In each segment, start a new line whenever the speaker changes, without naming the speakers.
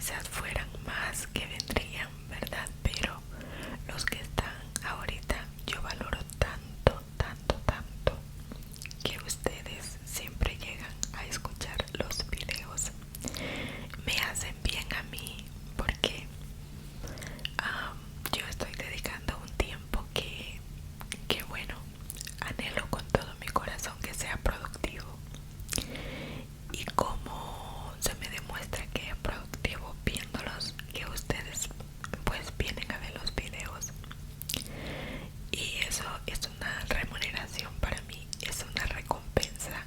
quizás fueran más que vendrían, ¿verdad? Pero los que están ahorita, yo valoro tanto, tanto, tanto que ustedes siempre llegan a escuchar los videos. Me hacen bien a mí porque yo estoy dedicando un tiempo que bueno, anhelo con todo mi corazón que sea productivo. Y como se me demuestra que es productivo viéndolos, que ustedes pues vienen a ver los videos, y eso es una remuneración para mí, es una recompensa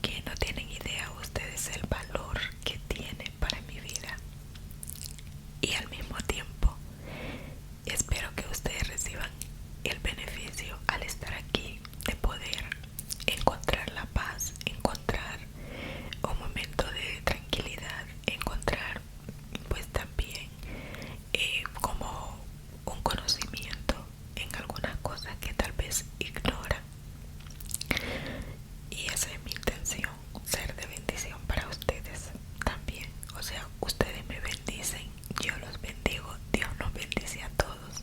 que no tienen idea ustedes el valor que tiene para mi vida. Y al mismo tiempo espero que ustedes reciban el beneficio al estar aquí de poder encontrar la paz, encontrar un momento de tranquilidad, encontrar pues también como un conocimiento en algunas cosas que tal vez ignoran. Y esa es mi intención, ser de bendición para ustedes también. O sea, ustedes me bendicen, yo los bendigo, Dios nos bendice a todos.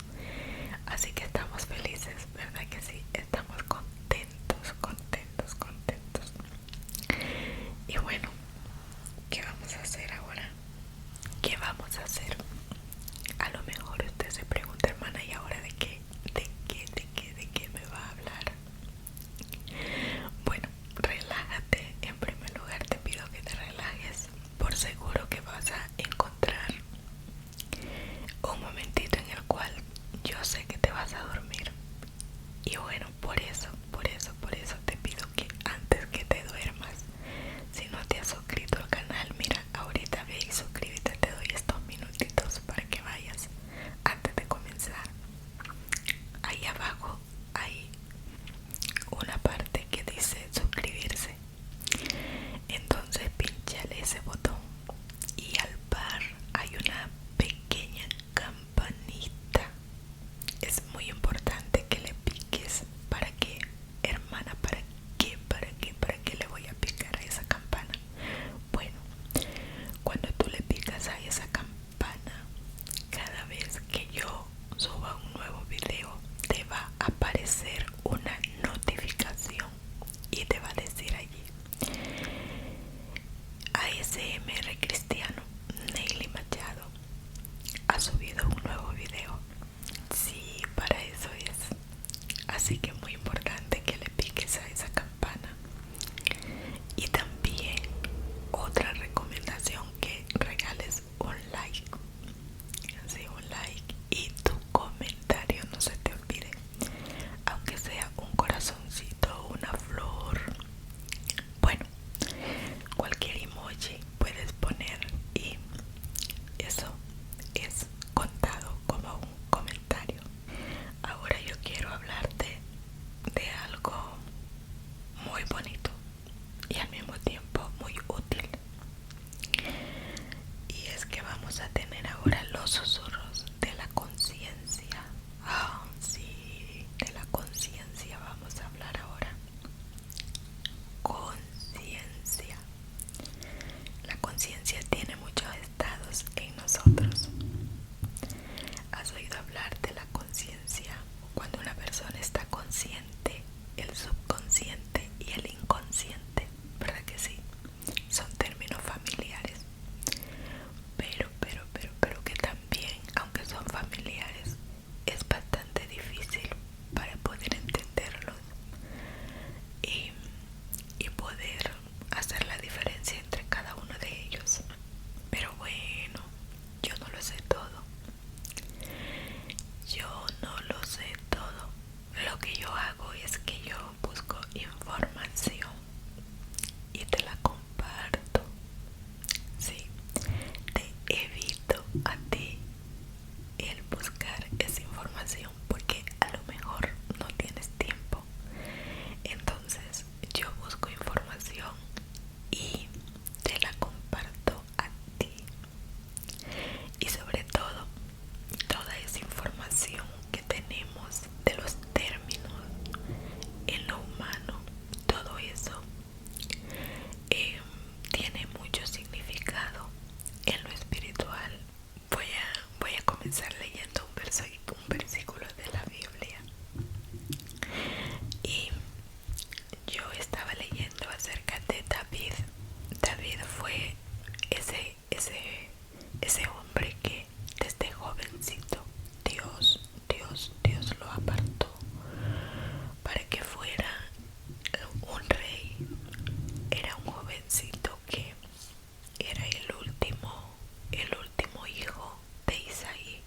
Así que estamos felices, ¿verdad que sí? Estamos contentos, contentos, contentos. Y bueno, ¿qué vamos a hacer ahora? ¿Qué vamos a hacer? A lo mejor usted se pregunta, hermana, ¿y ahora de qué? ¿De qué me va a hablar? Bueno, relájate. En primer lugar te pido que te relajes. Por seguro que vas a encontrar un momentito en el cual yo sé que te vas a dormir. Y bueno, por eso te pido que antes que te duermas, si no te has suscrito al canal, mira, ahorita ve y suscríbete, te doy estos minutitos para que vayas antes de comenzar. Ahí abajo hay una parte que dice suscribirse, entonces pínchale ese botón y al par hay una pequeña campanita. Es muy importante que le piques. ¿Para qué, hermana? ¿Para qué? ¿Para qué le voy a picar a esa campana? Bueno, cuando tú le picas a esa campana, cada vez que yo suba un nuevo video, te va a aparecer una notificación y te va a decir allí: ASMR Cristiano Neily Machado ha subido un nuevo video. Sí, para eso es. Así que es muy importante que le piques a esa campana. Y también otra recomendación, que regales un like. Sí, un like y tu comentario, no se te olvide. Aunque sea un corazoncito, una flor, bueno, cualquier emoji puedes poner y eso es contado como un comentario. Ahora yo quiero hablarte de algo muy bonito y al mismo tiempo muy útil. Y es que vamos a tener ahora los susurros de la conciencia. Ah, sí, de la conciencia vamos a hablar ahora. Conciencia. La conciencia tiene muchos estados en nosotros. ¿Has oído hablar de la conciencia? Cuando una persona está consciente, el subconsciente y el inconsciente, ¿verdad que sí? Son términos familiares. Pero que también comenzar leyendo un versículo de la Biblia. Y yo estaba leyendo acerca de David. David fue ese hombre que desde jovencito Dios lo apartó para que fuera un rey. Era un jovencito que era el último hijo de Isaí,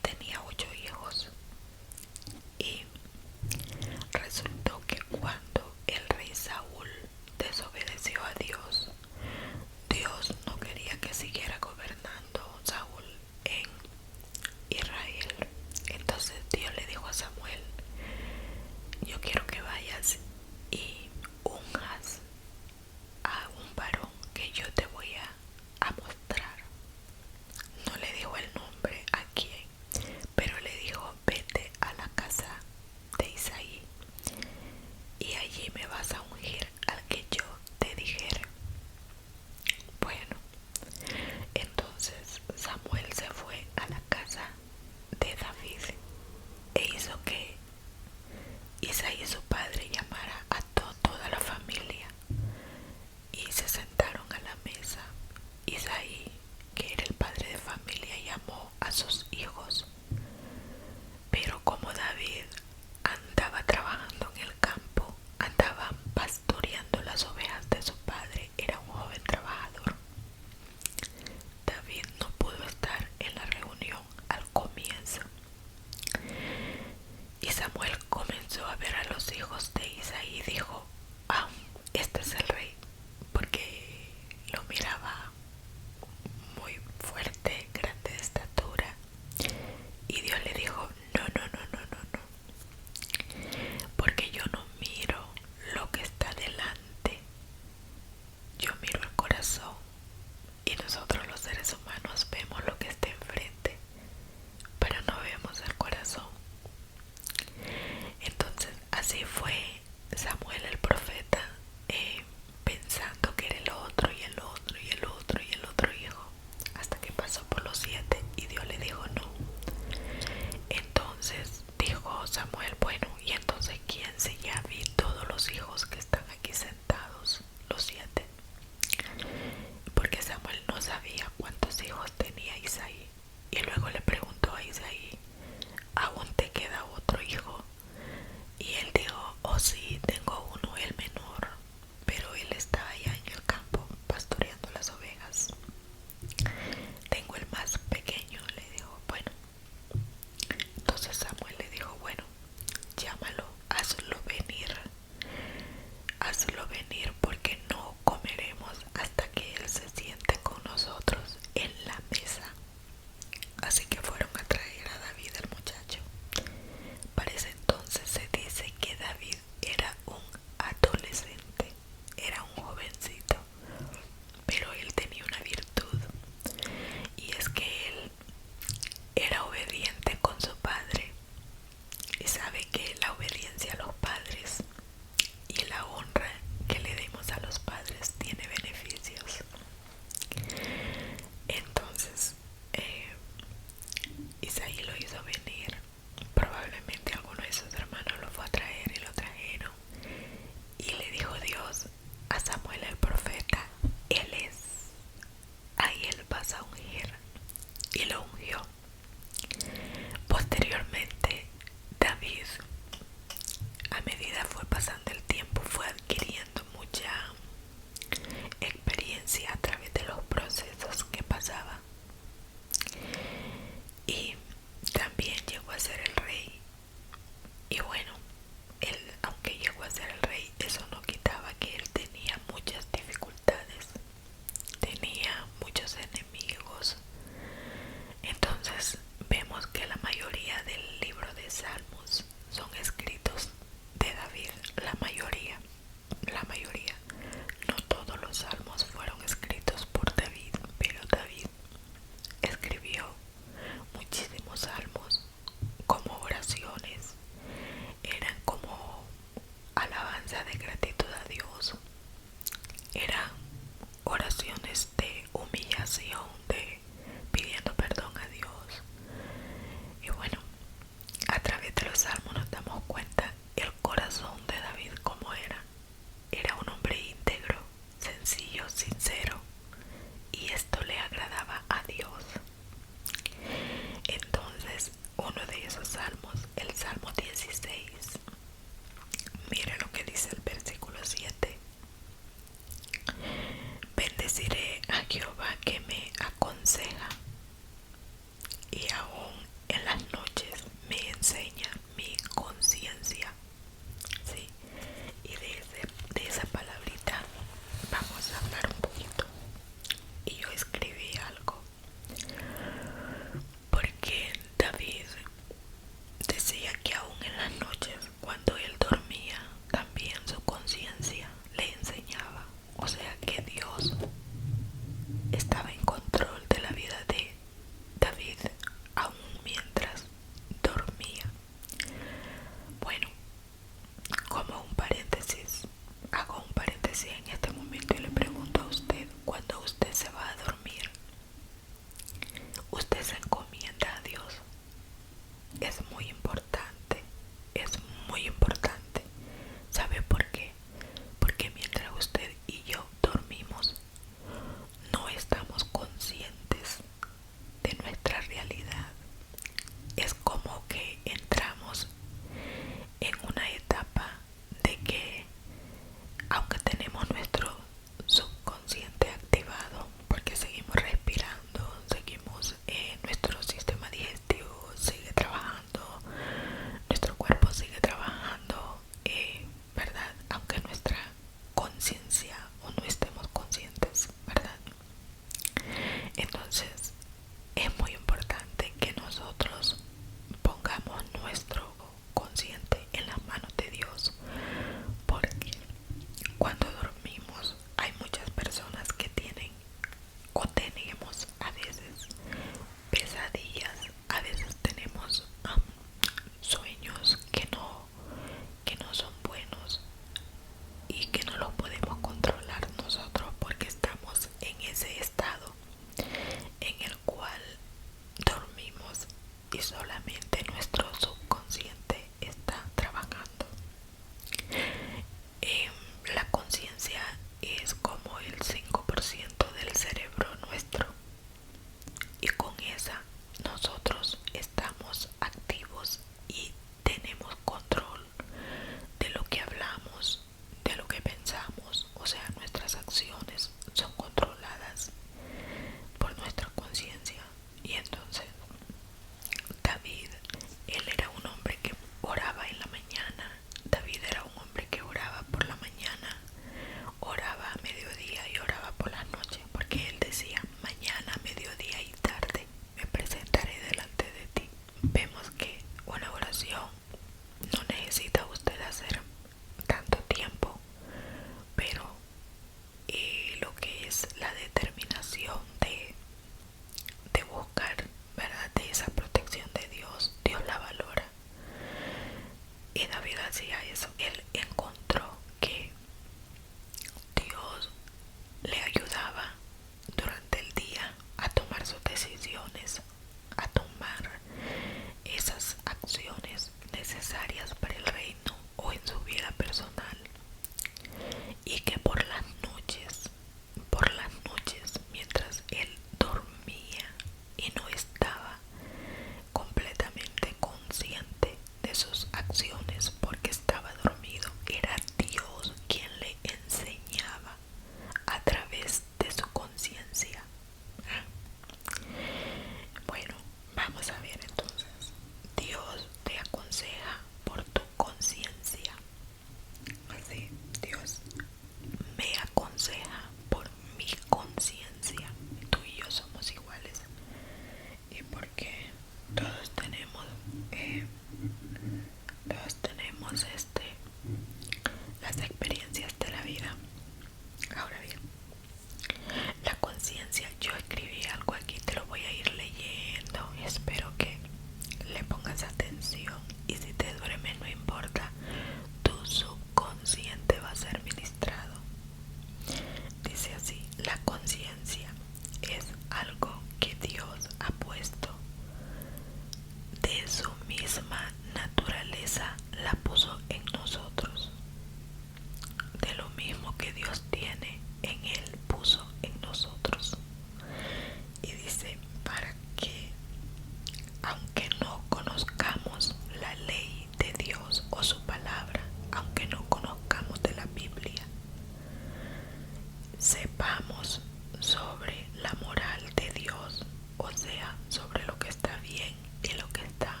sepamos sobre la moral de Dios, o sea, sobre lo que está bien y lo que está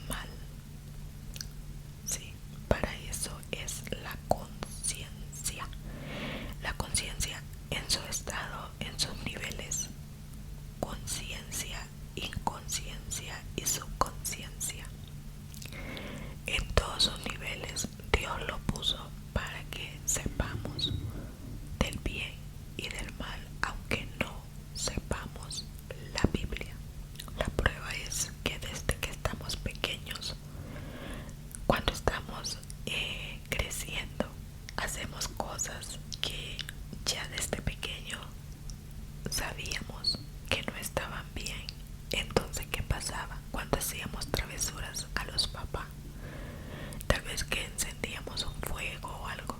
mal. Sí, para eso es la conciencia. La conciencia en su estado, en sus niveles: conciencia, inconsciencia y subconsciencia. En todos sus niveles Dios lo puso para que sepamos del bien y del mal, aunque no sepamos la Biblia. La prueba es que desde que estamos pequeños, cuando estamos creciendo, hacemos cosas que ya desde pequeño sabíamos que no estaban bien. Entonces, ¿qué pasaba cuando hacíamos travesuras a los papás? Tal vez que encendíamos un fuego o algo.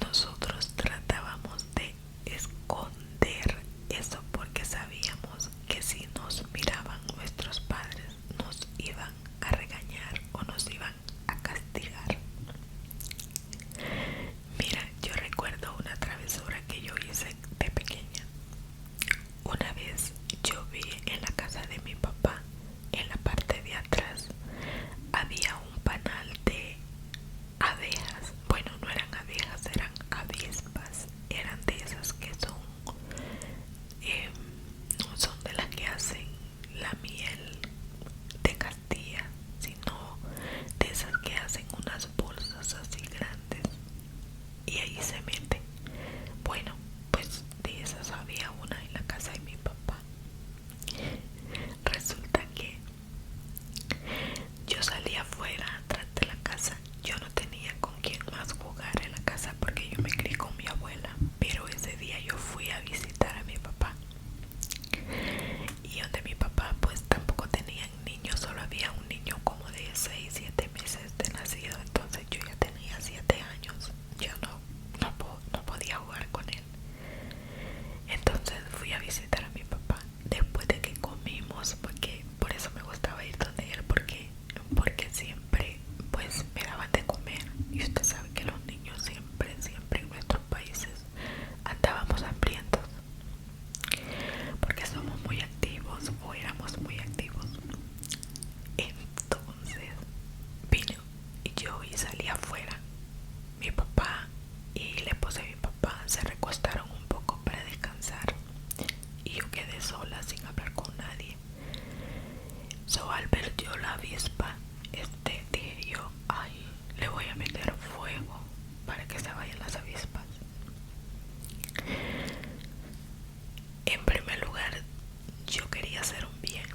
Nosotros tratábamos de esconder eso porque sabíamos que si nos miraban nuestros padres nos iban a regañar o nos iban a castigar. Mira, yo recuerdo una travesura que yo hice de pequeña. Una vez yo vi en la casa de mi papá, en la parte de atrás, había un panal de abejas. Bueno, no eran abejas, eran avispas. Eran de esas que no son de las que hacen la miel de Castilla, sino de esas que hacen unas bolsas así grandes y ahí se mete. Bueno, pues de esas había una en la casa de mi papá. Resulta que yo salía afuera, atrás de la casa. Yo no tenía con quién más jugar en la casa porque yo me crié con mi abuela, pero ese día yo fui a visitar a mi papá. Y donde mi papá pues tampoco tenían niños, solo había un niño como de 6, 7 meses de nacido. Entonces yo ya tenía 7 años, yo no podía jugar con él. Entonces fui a visitar a mi papá después de que comimos, porque por eso me gustaba ir donde él, porque siempre pues me daban de comer. Y usted sabe que los niños siempre en nuestros países andábamos hambrientos porque somos muy activos o éramos muy activos. Entonces vine yo y salí afuera. Mi papá y la esposa de mi papá se recostaron un poco para descansar y yo quedé sola sin hablar con nadie. Al ver yo la avispa, dije yo, ay, le voy a meter fuego para que se vayan las avispas. En primer lugar, yo quería hacer un bien,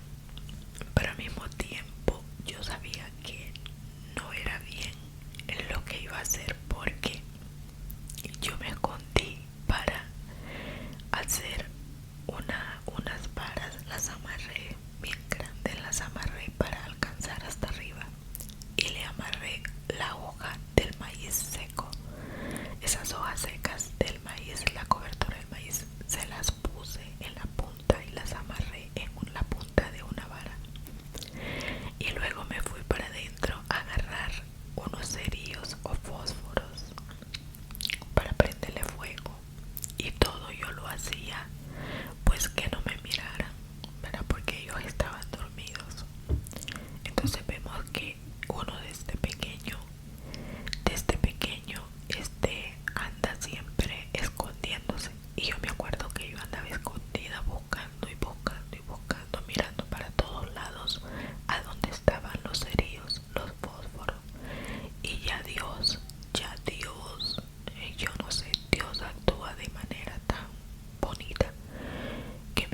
pero al mismo tiempo yo sabía que no era bien lo que iba a hacer, porque yo me escondí para hacer unas varas. Las amarré bien grandes, las amarré para alcanzar hasta arriba y le amarré la hoja del maíz seco. Esas hojas secas del maíz, la cobertura del maíz, se las puse en la punta y las amarré en la punta de una vara. Y luego me fui para adentro a agarrar unos cerillos o fósforos para prenderle fuego. Y todo yo lo hacía pues que no me miraran, ¿verdad? Porque ellos estaban dormidos. Entonces vemos que uno desde pequeño anda siempre escondiéndose. Y yo me acuerdo que yo andaba escondida buscando y buscando y buscando, mirando para todos lados a donde estaban los cerillos, los fósforos. Y ya Dios, yo no sé, Dios actúa de manera tan bonita que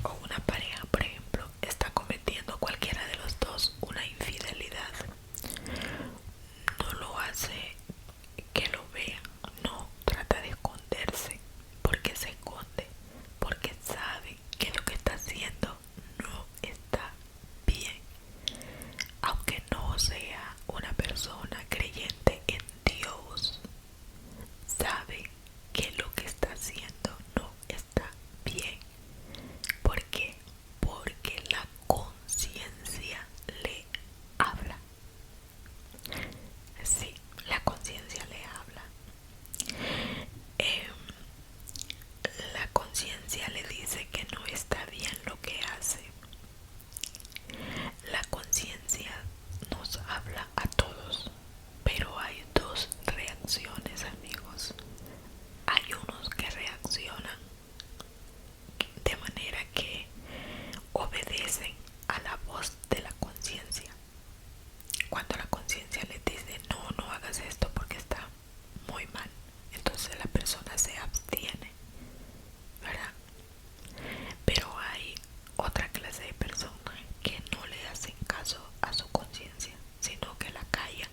o una pareja, por ejemplo, está cometiendo cualquiera de los dos una infidelidad, no lo hace que lo vea, no trata de esconderse. Porque se esconde, porque sabe que lo que está haciendo no está bien. Aunque no sea una persona creyente en Dios, sabe que lo que está haciendo no está bien. ¿Por qué? Porque la conciencia le habla. Sí, la conciencia le habla. Em, la conciencia le dice que no está bien lo que hace. La conciencia nos habla a todos, pero hay dos reacciones, amigos. Hay unos que reaccionan de manera que obedecen a la voz de la conciencia. Cuando la conciencia les dice no, no hagas esto porque está muy mal, entonces la persona se abstiene, ¿verdad? Pero hay otra clase de personas que no le hacen caso a su conciencia, sino que la callan,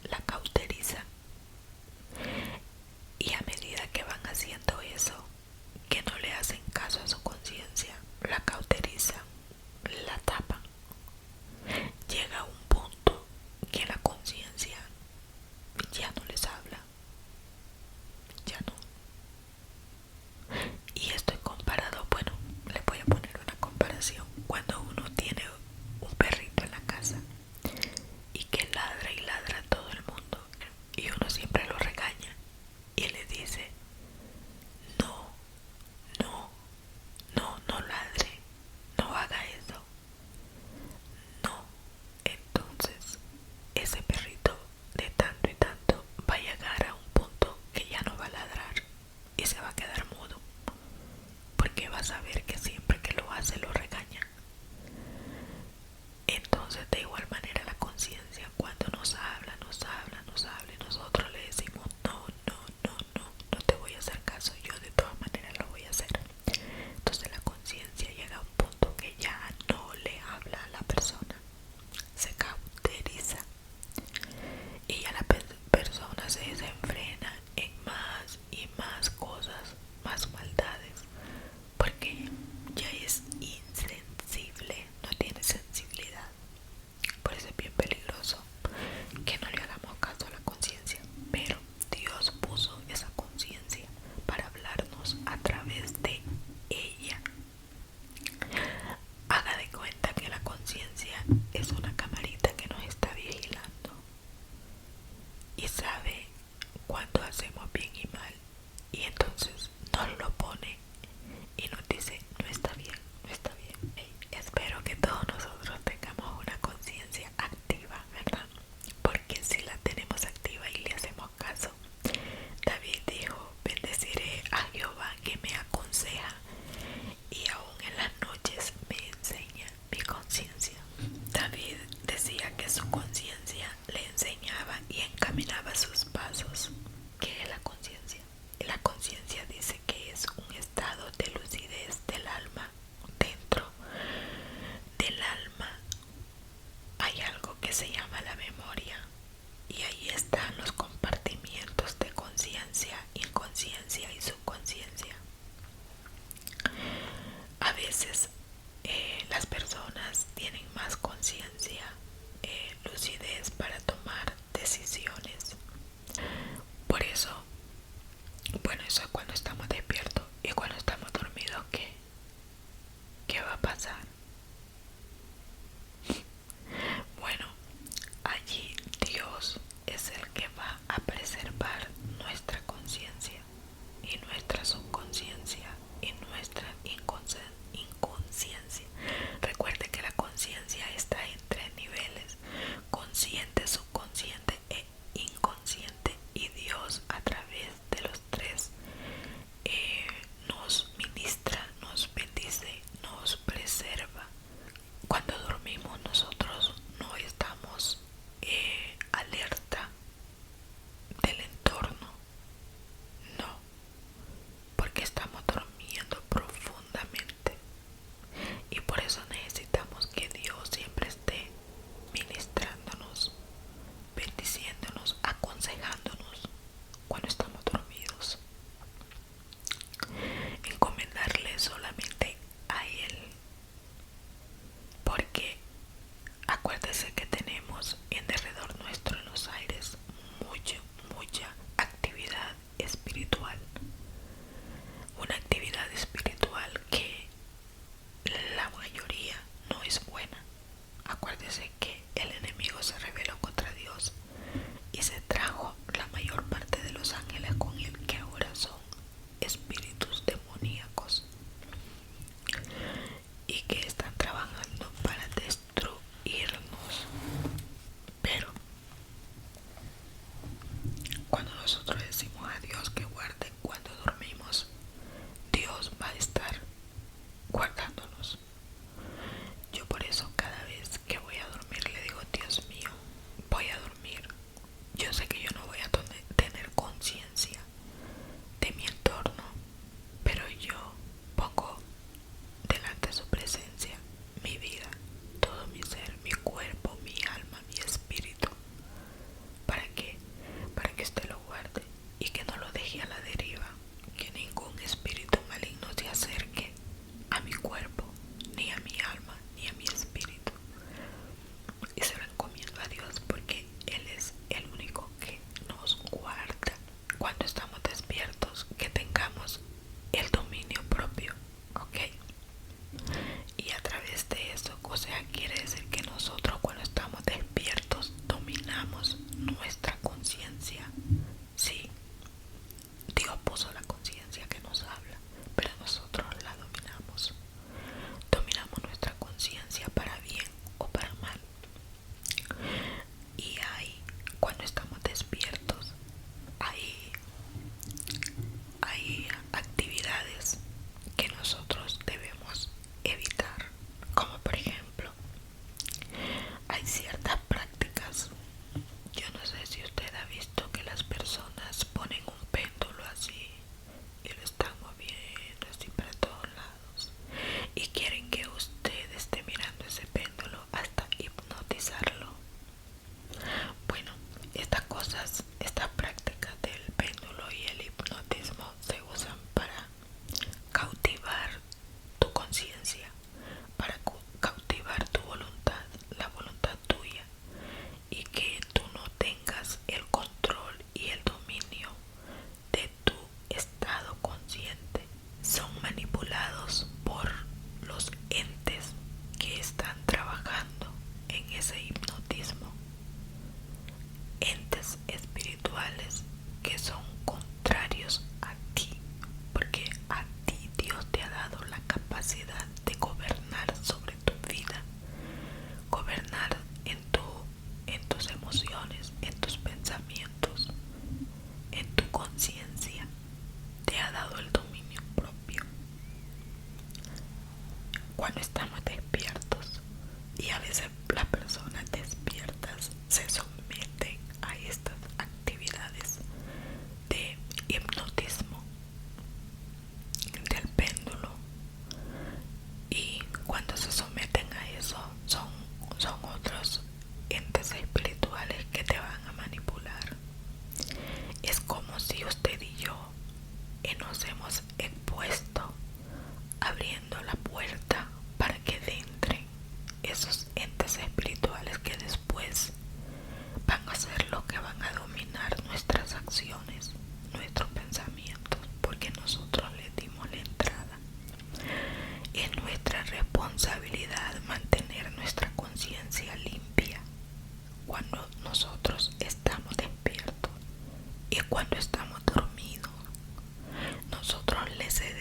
la cauterizan. Y a medida que van haciendo eso, que no le hacen caso a su conciencia, la cauterizan, la tapan, llega un punto que la conciencia ya no les habla, ya no. Y esto es comparado, bueno, les voy a poner una comparación. Cuando uno tiene un perrito en la casa y que ladra y ladra a todo el mundo y uno siempre lo regaña y le dice no, no, no ladre, no haga eso, no, entonces ese perrito de tanto y tanto va a llegar a un punto que ya no va a ladrar y se va a quedar mudo, porque va a saber que siempre que lo hace lo regaña. Entonces de igual manera la conciencia cuando nos habla, nos habla, nos habla y nosotros le decimos no, no, no, no, no te voy a hacer caso, yo de todas maneras lo voy a hacer. Entonces la conciencia llega a un punto que ya no le habla a la persona, se cauteriza y ya la persona se desenfrena en más y más cosas, más maldades, porque ya es insensible, no tiene sensibilidad. Por eso es bien peligroso que no le hagamos caso a la conciencia, pero Dios puso esa conciencia para hablarnos a través de ella. Haga de cuenta que la conciencia es una camarita que nos está vigilando y sabe cuando hacemos bien y mal, y entonces nos lo pone y nos dice no está bien, no está bien. Espero que todos nosotros tengamos una conciencia activa, ¿verdad? Porque si la tenemos activa y le hacemos caso, David dijo bendeciré a Jehová que me aconseja y aún en las noches me enseña mi conciencia. David decía que su conciencia le enseñaba y encaminaba sus pasos. ¿Qué es la conciencia? La conciencia dice que es un estado de lucidez del alma. Dentro del alma hay algo que se llama la memoria y ahí están los compartimientos de conciencia, inconsciencia y subconsciencia. A veces las personas tienen más conciencia, lucidez para tomar decisiones. Por eso, bueno, eso es cuando estamos despiertos. Y cuando estamos dormidos, ¿qué va a pasar? Bueno, allí Dios es el que va a preservar nuestra conciencia y nuestra subconsciencia y nuestra inconsciencia. Recuerde que la conciencia está en tres niveles: consciente, subconsciente e inconsciente, y Dios a través de los tres nos ministra, nos bendice, nos preserva cuando estamos despiertos. Y a veces las personas despiertas se someten a estas actividades de hipnotismo del péndulo, y cuando se someten a eso son otros entes espirituales que te van a manipular. Es como si usted y yo nos hemos expuesto, abriendo la puerta para que entren esos entes espirituales que después van a ser los que van a dominar nuestras acciones, nuestros pensamientos, porque nosotros les dimos la entrada. Es nuestra responsabilidad mantener nuestra conciencia limpia cuando nosotros estamos despiertos y cuando estamos dormidos. Nosotros le cedemos